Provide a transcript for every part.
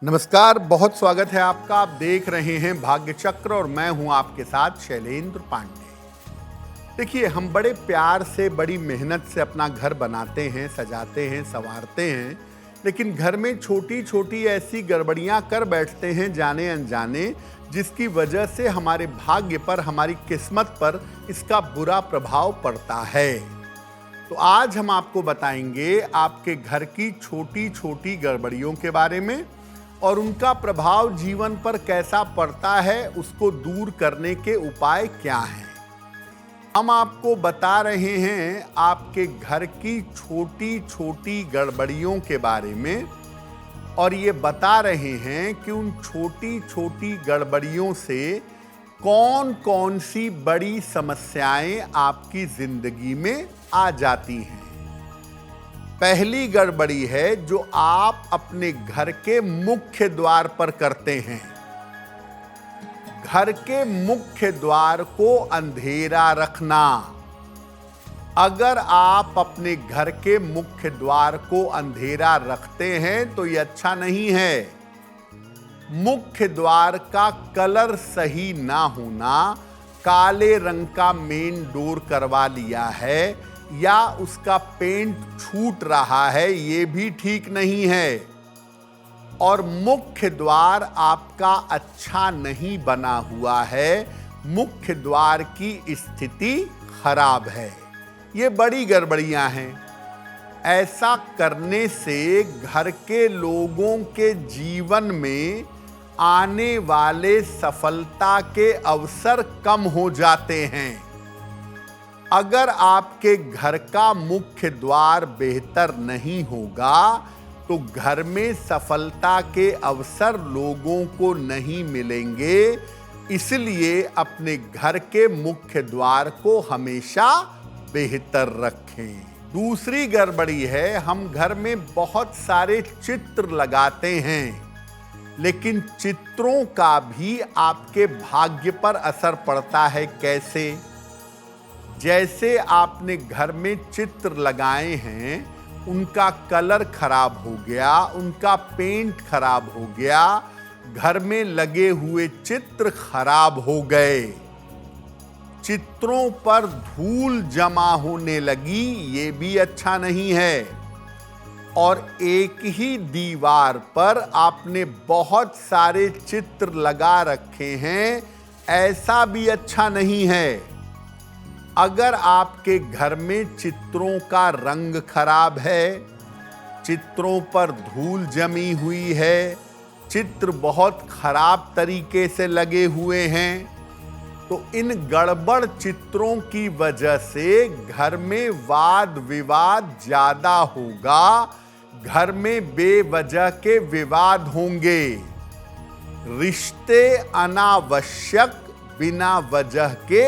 नमस्कार, बहुत स्वागत है आपका। आप देख रहे हैं भाग्य चक्र और मैं हूं आपके साथ शैलेंद्र पांडे। देखिए, हम बड़े प्यार से, बड़ी मेहनत से अपना घर बनाते हैं, सजाते हैं, संवारते हैं, लेकिन घर में छोटी छोटी ऐसी गड़बड़ियां कर बैठते हैं जाने अनजाने, जिसकी वजह से हमारे भाग्य पर, हमारी किस्मत पर इसका बुरा प्रभाव पड़ता है। तो आज हम आपको बताएंगे आपके घर की छोटी छोटी गड़बड़ियों के बारे में और उनका प्रभाव जीवन पर कैसा पड़ता है, उसको दूर करने के उपाय क्या हैं। हम आपको बता रहे हैं आपके घर की छोटी छोटी गड़बड़ियों के बारे में और ये बता रहे हैं कि उन छोटी छोटी गड़बड़ियों से कौन कौन सी बड़ी समस्याएं आपकी जिंदगी में आ जाती हैं। पहली गड़बड़ी है जो आप अपने घर के मुख्य द्वार पर करते हैं। घर के मुख्य द्वार को अंधेरा रखना। अगर आप अपने घर के मुख्य द्वार को अंधेरा रखते हैं तो यह अच्छा नहीं है। मुख्य द्वार का कलर सही ना होना, काले रंग का मेन डोर करवा लिया है या उसका पेंट छूट रहा है, ये भी ठीक नहीं है। और मुख्य द्वार आपका अच्छा नहीं बना हुआ है, मुख्य द्वार की स्थिति खराब है। ये बड़ी गड़बड़ियां हैं। ऐसा करने से घर के लोगों के जीवन में आने वाले सफलता के अवसर कम हो जाते हैं। अगर आपके घर का मुख्य द्वार बेहतर नहीं होगा तो घर में सफलता के अवसर लोगों को नहीं मिलेंगे। इसलिए अपने घर के मुख्य द्वार को हमेशा बेहतर रखें। दूसरी गड़बड़ी है, हम घर में बहुत सारे चित्र लगाते हैं, लेकिन चित्रों का भी आपके भाग्य पर असर पड़ता है। कैसे? जैसे आपने घर में चित्र लगाए हैं, उनका कलर खराब हो गया, उनका पेंट खराब हो गया, घर में लगे हुए चित्र खराब हो गए, चित्रों पर धूल जमा होने लगी, ये भी अच्छा नहीं है। और एक ही दीवार पर आपने बहुत सारे चित्र लगा रखे हैं, ऐसा भी अच्छा नहीं है। अगर आपके घर में चित्रों का रंग खराब है, चित्रों पर धूल जमी हुई है, चित्र बहुत खराब तरीके से लगे हुए हैं, तो इन गड़बड़ चित्रों की वजह से घर में वाद विवाद ज्यादा होगा, घर में बेवजह के विवाद होंगे, रिश्ते अनावश्यक बिना वजह के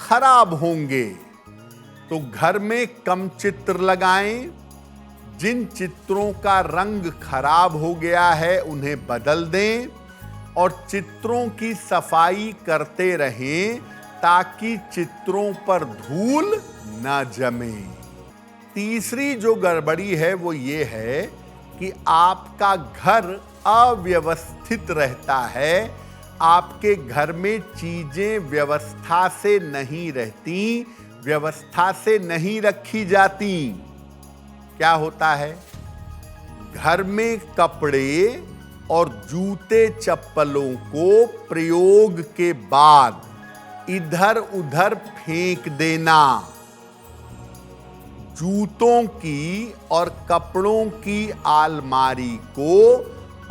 खराब होंगे। तो घर में कम चित्र लगाएं। जिन चित्रों का रंग खराब हो गया है उन्हें बदल दें और चित्रों की सफाई करते रहें ताकि चित्रों पर धूल न जमे। तीसरी जो गड़बड़ी है वो ये है कि आपका घर अव्यवस्थित रहता है। आपके घर में चीजें व्यवस्था से नहीं रहती, व्यवस्था से नहीं रखी जाती। क्या होता है? घर में कपड़े और जूते चप्पलों को प्रयोग के बाद इधर उधर फेंक देना, जूतों की और कपड़ों की अलमारी को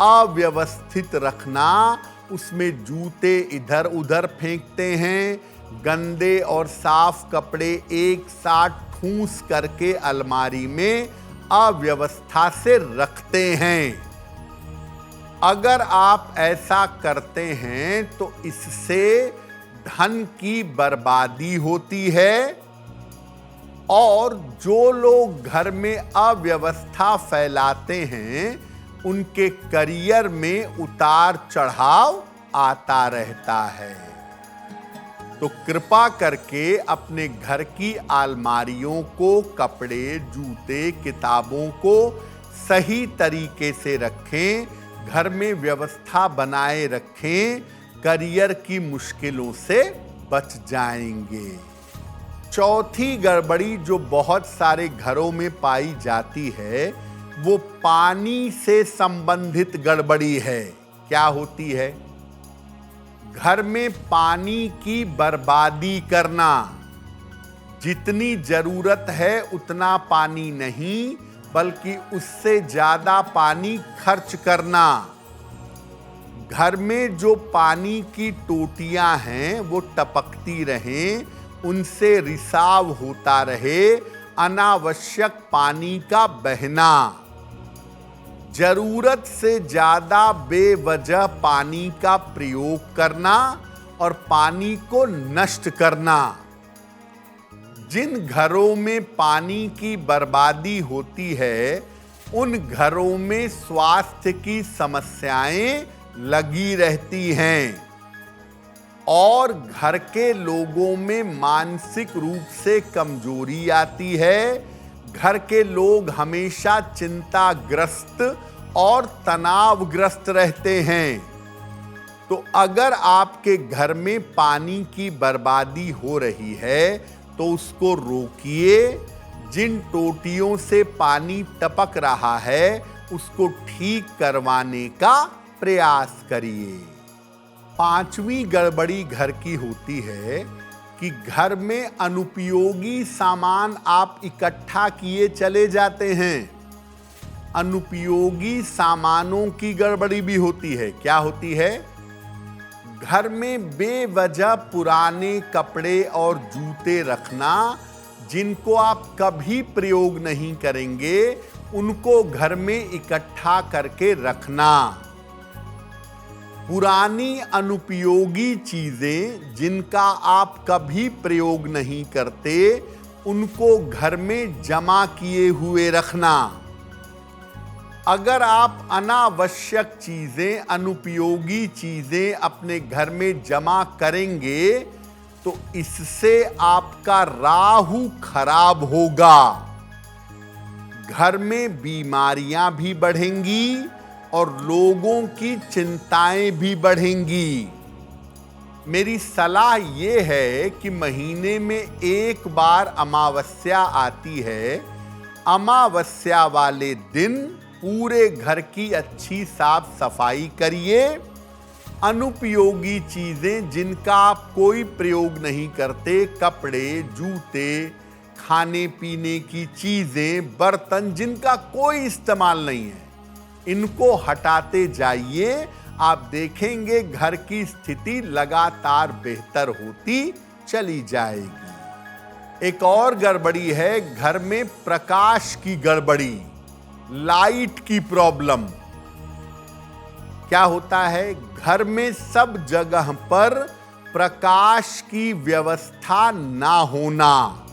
अव्यवस्थित रखना, उसमें जूते इधर उधर फेंकते हैं, गंदे और साफ कपड़े एक साथ ठूंस करके अलमारी में अव्यवस्था से रखते हैं। अगर आप ऐसा करते हैं तो इससे धन की बर्बादी होती है और जो लोग घर में अव्यवस्था फैलाते हैं उनके करियर में उतार चढ़ाव आता रहता है। तो कृपा करके अपने घर की अलमारियों को, कपड़े, जूते, किताबों को सही तरीके से रखें। घर में व्यवस्था बनाए रखें, करियर की मुश्किलों से बच जाएंगे। चौथी गड़बड़ी जो बहुत सारे घरों में पाई जाती है वो पानी से संबंधित गड़बड़ी है। क्या होती है? घर में पानी की बर्बादी करना। जितनी जरूरत है उतना पानी नहीं, बल्कि उससे ज्यादा पानी खर्च करना। घर में जो पानी की टोटियां हैं वो टपकती रहें, उनसे रिसाव होता रहे, अनावश्यक पानी का बहना। जरूरत से ज्यादा बेवजह पानी का प्रयोग करना और पानी को नष्ट करना। जिन घरों में पानी की बर्बादी होती है उन घरों में स्वास्थ्य की समस्याएं लगी रहती हैं और घर के लोगों में मानसिक रूप से कमजोरी आती है। घर के लोग हमेशा चिंताग्रस्त और तनावग्रस्त रहते हैं। तो अगर आपके घर में पानी की बर्बादी हो रही है तो उसको रोकिए। जिन टोटियों से पानी टपक रहा है उसको ठीक करवाने का प्रयास करिए। पांचवी गड़बड़ी घर की होती है कि घर में अनुपयोगी सामान आप इकट्ठा किए चले जाते हैं। अनुपयोगी सामानों की गड़बड़ी भी होती है। क्या होती है? घर में बेवजह पुराने कपड़े और जूते रखना, जिनको आप कभी प्रयोग नहीं करेंगे, उनको घर में इकट्ठा करके रखना। पुरानी अनुपयोगी चीजें जिनका आप कभी प्रयोग नहीं करते, उनको घर में जमा किए हुए रखना। अगर आप अनावश्यक चीजें, अनुपयोगी चीजें अपने घर में जमा करेंगे तो इससे आपका राहु खराब होगा। घर में बीमारियां भी बढ़ेंगी और लोगों की चिंताएं भी बढ़ेंगी। मेरी सलाह यह है कि महीने में एक बार अमावस्या आती है। अमावस्या वाले दिन पूरे घर की अच्छी साफ सफाई करिए। अनुपयोगी चीजें जिनका आप कोई प्रयोग नहीं करते, कपड़े, जूते, खाने पीने की चीजें, बर्तन जिनका कोई इस्तेमाल नहीं है, इनको हटाते जाइए। आप देखेंगे घर की स्थिति लगातार बेहतर होती चली जाएगी। एक और गड़बड़ी है घर में प्रकाश की गड़बड़ी, लाइट की प्रॉब्लम। क्या होता है? घर में सब जगह पर प्रकाश की व्यवस्था ना होना।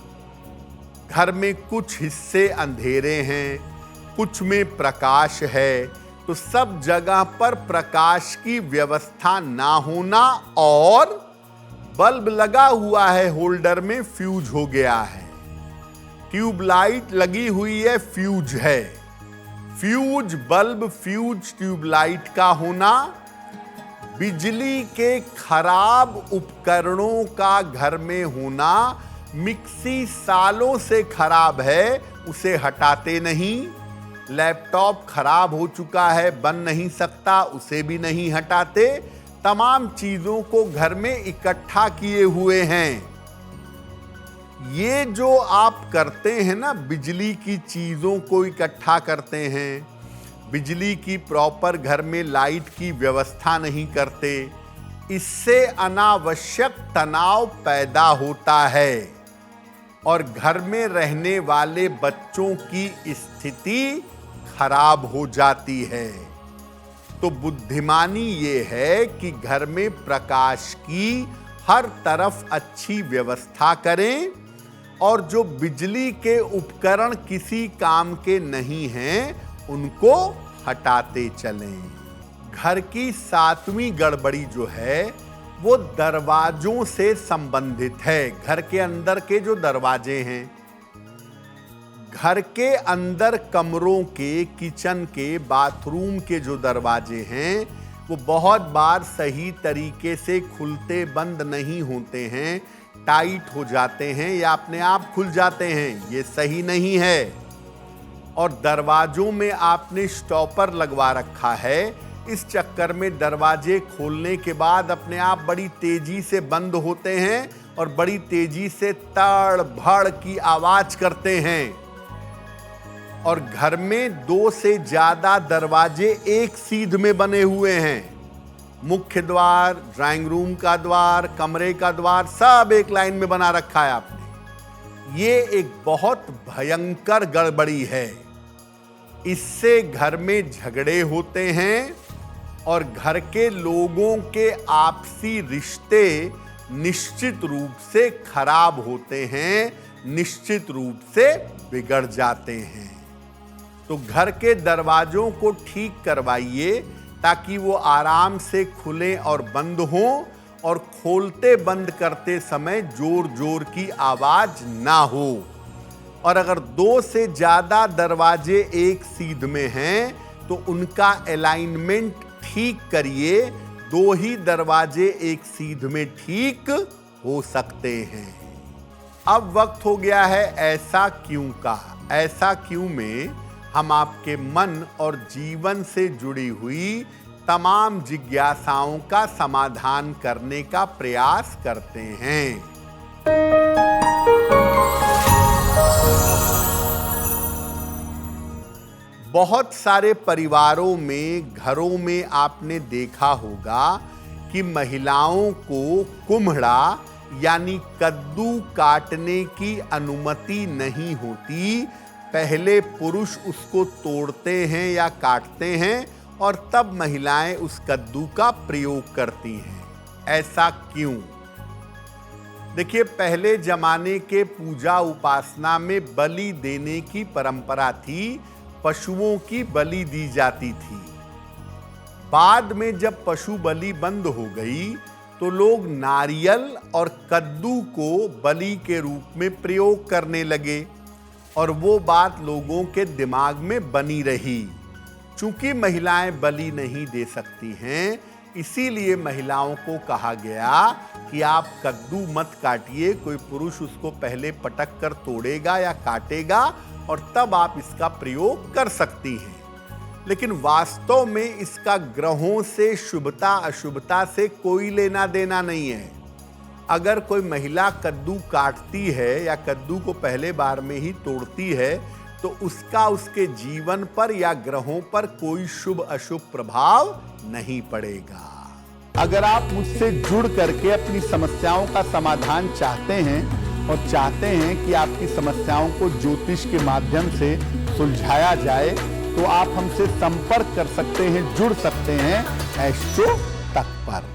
घर में कुछ हिस्से अंधेरे हैं, कुछ में प्रकाश है, तो सब जगह पर प्रकाश की व्यवस्था ना होना और बल्ब लगा हुआ है होल्डर में, फ्यूज हो गया है। ट्यूबलाइट लगी हुई है, फ्यूज है। फ्यूज बल्ब, फ्यूज ट्यूबलाइट का होना, बिजली के खराब उपकरणों का घर में होना। मिक्सी सालों से खराब है, उसे हटाते नहीं। लैपटॉप खराब हो चुका है, बन नहीं सकता, उसे भी नहीं हटाते। तमाम चीजों को घर में इकट्ठा किए हुए हैं। ये जो आप करते हैं ना, बिजली की चीजों को इकट्ठा करते हैं, बिजली की प्रॉपर घर में लाइट की व्यवस्था नहीं करते, इससे अनावश्यक तनाव पैदा होता है और घर में रहने वाले बच्चों की स्थिति खराब हो जाती है। तो बुद्धिमानी ये है कि घर में प्रकाश की हर तरफ अच्छी व्यवस्था करें और जो बिजली के उपकरण किसी काम के नहीं हैं उनको हटाते चलें। घर की सातवीं गड़बड़ी जो है वो दरवाजों से संबंधित है। घर के अंदर के जो दरवाजे हैं, घर के अंदर कमरों के, किचन के, बाथरूम के जो दरवाजे हैं वो बहुत बार सही तरीके से खुलते बंद नहीं होते हैं, टाइट हो जाते हैं या अपने आप खुल जाते हैं। ये सही नहीं है। और दरवाजों में आपने स्टॉपर लगवा रखा है, इस चक्कर में दरवाजे खोलने के बाद अपने आप बड़ी तेजी से बंद होते हैं और बड़ी तेजी से तड़ भड़ की आवाज करते हैं। और घर में 2 से ज्यादा दरवाजे एक सीध में बने हुए हैं। मुख्य द्वार, ड्राइंग रूम का द्वार, कमरे का द्वार सब एक लाइन में बना रखा है आपने। ये एक बहुत भयंकर गड़बड़ी है। इससे घर में झगड़े होते हैं और घर के लोगों के आपसी रिश्ते निश्चित रूप से खराब होते हैं, निश्चित रूप से बिगड़ जाते हैं। तो घर के दरवाजों को ठीक करवाइए ताकि वो आराम से खुलें और बंद हों, और खोलते बंद करते समय जोर जोर की आवाज ना हो। और अगर 2 से ज्यादा दरवाजे एक सीध में हैं तो उनका अलाइनमेंट ठीक करिए। 2 ही दरवाजे एक सीध में ठीक हो सकते हैं। अब वक्त हो गया है ऐसा क्यों का। ऐसा क्यों में हम आपके मन और जीवन से जुड़ी हुई तमाम जिज्ञासाओं का समाधान करने का प्रयास करते हैं। बहुत सारे परिवारों में, घरों में आपने देखा होगा कि महिलाओं को कुम्हड़ा यानी कद्दू काटने की अनुमति नहीं होती। पहले पुरुष उसको तोड़ते हैं या काटते हैं और तब महिलाएं उस कद्दू का प्रयोग करती हैं। ऐसा क्यों? देखिए, पहले जमाने के पूजा उपासना में बलि देने की परंपरा थी, पशुओं की बलि दी जाती थी। बाद में जब पशु बलि बंद हो गई तो लोग नारियल और कद्दू को बलि के रूप में प्रयोग करने लगे और वो बात लोगों के दिमाग में बनी रही। चूंकि महिलाएं बलि नहीं दे सकती हैं, इसीलिए महिलाओं को कहा गया कि आप कद्दू मत काटिए, कोई पुरुष उसको पहले पटक कर तोड़ेगा या काटेगा और तब आप इसका प्रयोग कर सकती हैं। लेकिन वास्तव में इसका ग्रहों से, शुभता अशुभता से कोई लेना देना नहीं है। अगर कोई महिला कद्दू काटती है या कद्दू को पहले बार में ही तोड़ती है तो उसका उसके जीवन पर या ग्रहों पर कोई शुभ अशुभ प्रभाव नहीं पड़ेगा। अगर आप मुझसे जुड़ करके अपनी समस्याओं का समाधान चाहते हैं और चाहते हैं कि आपकी समस्याओं को ज्योतिष के माध्यम से सुलझाया जाए तो आप हमसे संपर्क कर सकते हैं, जुड़ सकते हैं एस्ट्रो तक पर।